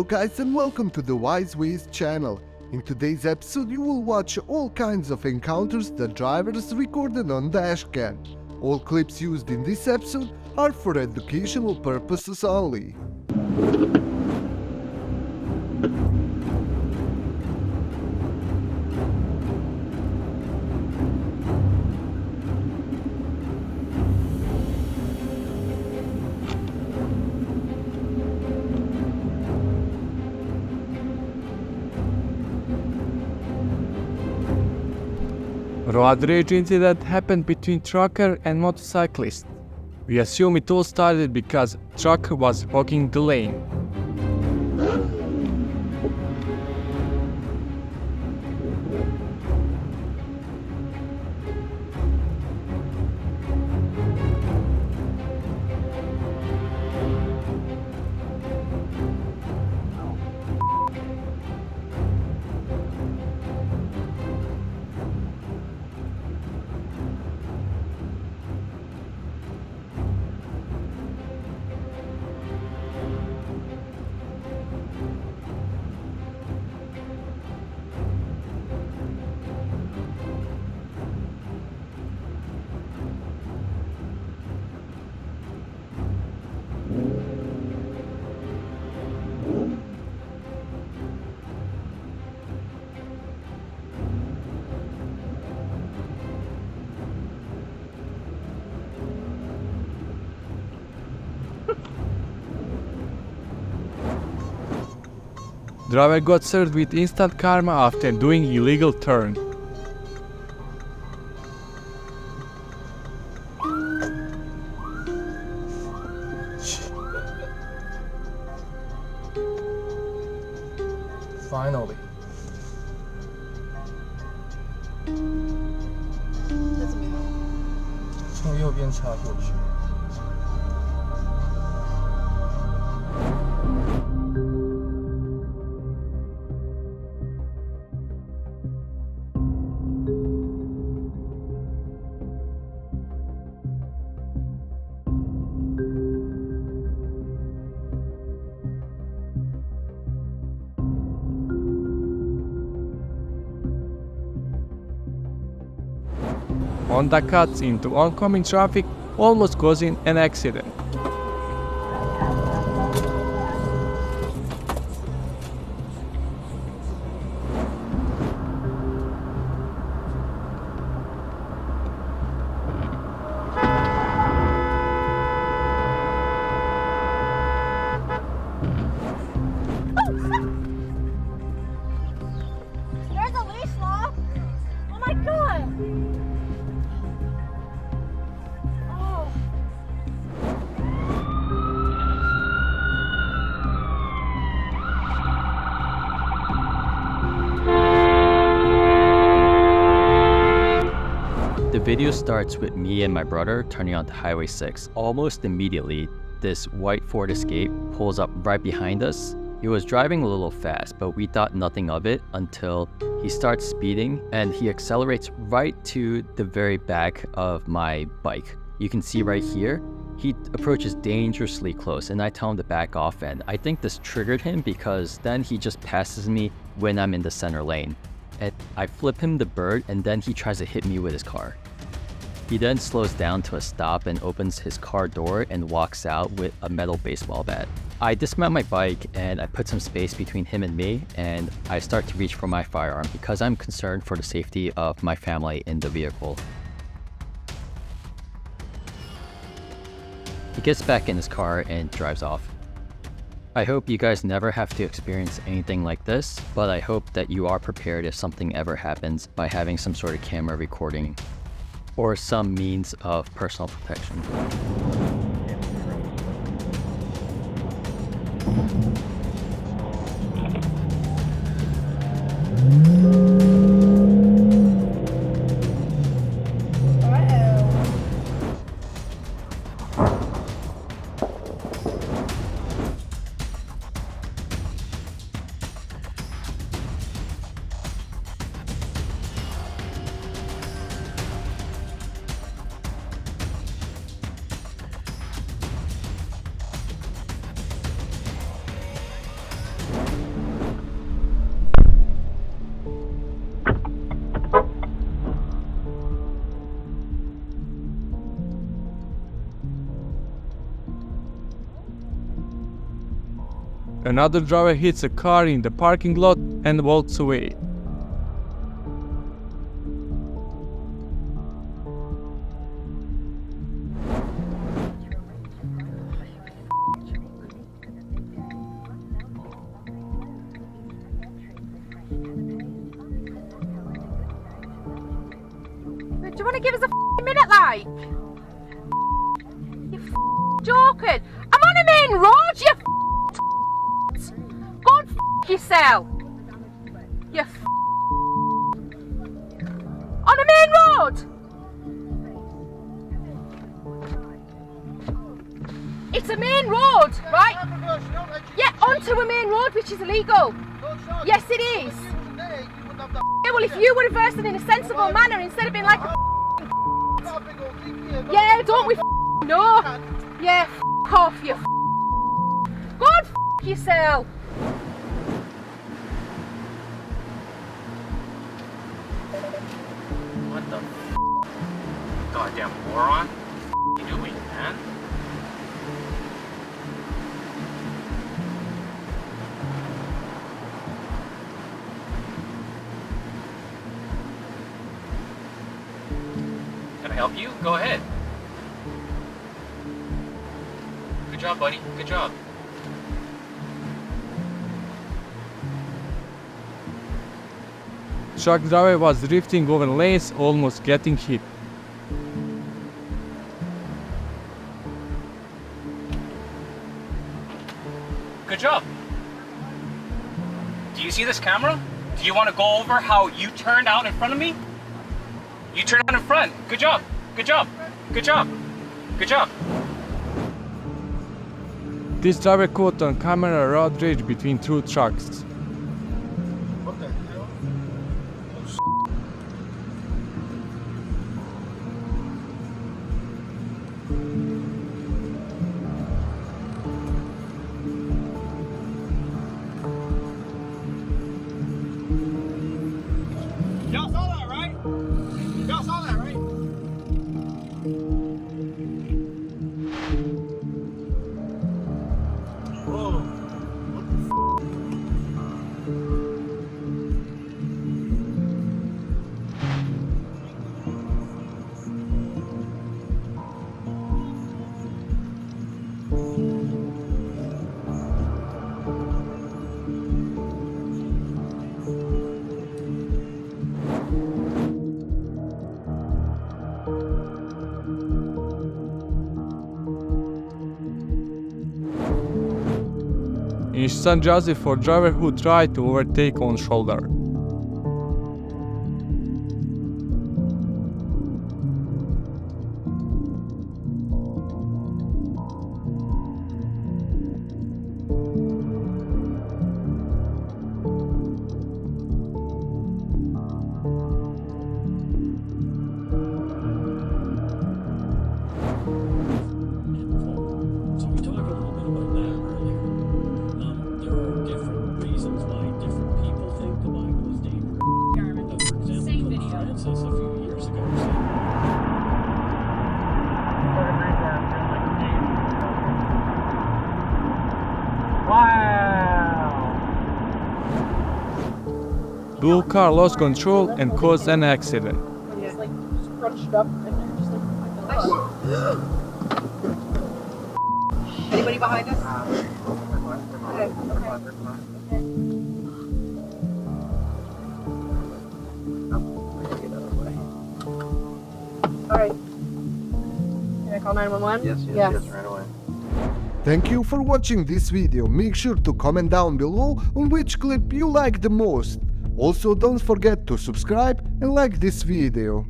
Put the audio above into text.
Hello guys and welcome to the Wise Ways channel. In today's episode you will watch all kinds of encounters that drivers recorded on dashcam. All clips used in this episode are for educational purposes only. Road rage incident happened between trucker and motorcyclist. We assume it all started because trucker was hogging the lane. Driver got served with instant karma after doing illegal turn. Finally. 那怎么样？从右边插过去。Honda cuts into oncoming traffic, almost causing an accident. There's a leash law. Oh my god. Oh. The video starts with me and my brother turning onto Highway 6. Almost immediately, this white Ford Escape pulls up right behind us. He was driving a little fast, but we thought nothing of it until he starts speeding and he accelerates right to the very back of my bike. You can see right here, he approaches dangerously close and I tell him to back off, and I think this triggered him because then he just passes me when I'm in the center lane. And I flip him the bird and then he tries to hit me with his car. He then slows down to a stop and opens his car door and walks out with a metal baseball bat. I dismount my bike and I put some space between him and me, and I start to reach for my firearm because I'm concerned for the safety of my family in the vehicle. He gets back in his car and drives off. I hope you guys never have to experience anything like this, but I hope that you are prepared if something ever happens by having some sort of camera recording or some means of personal protection. Another driver hits a car in the parking lot and walks away. Do you want to give us a minute, like? You joking? I'm on a main road, you Go and yourself. You on a main road? It's a main road, right? Yeah, onto a main road, which is illegal. Yes, it is. Yeah, well, if you were reversing in a sensible manner instead of being like a yeah, don't we know? Yeah, off you. Go and yourself. What the goddamn moron? What are you doing, man? Can I help you? Go ahead. Good job, buddy. Good job. Truck driver was drifting over lanes, almost getting hit. Good job. Do you see this camera? Do you want to go over how you turned out in front of me? You turned out in front. Good job. Good job. Good job. Good job. This driver caught on camera a road rage between two trucks. Y'all saw that, right? Y'all saw that, right? Whoa. Instant justice for driver who tried to overtake on shoulder. So we talked a little bit about that earlier. There are different reasons why different people think the Bible is dangerous. For example, Pope Francis a few years ago said, Blue car lost control and caused an accident. It's like scrunched up and you're just like, anybody behind us? Okay. Alright. Can I call 911? Yes, right away. Thank you for watching this video. Make sure to comment down below on which clip you like the most. Also, don't forget to subscribe and like this video.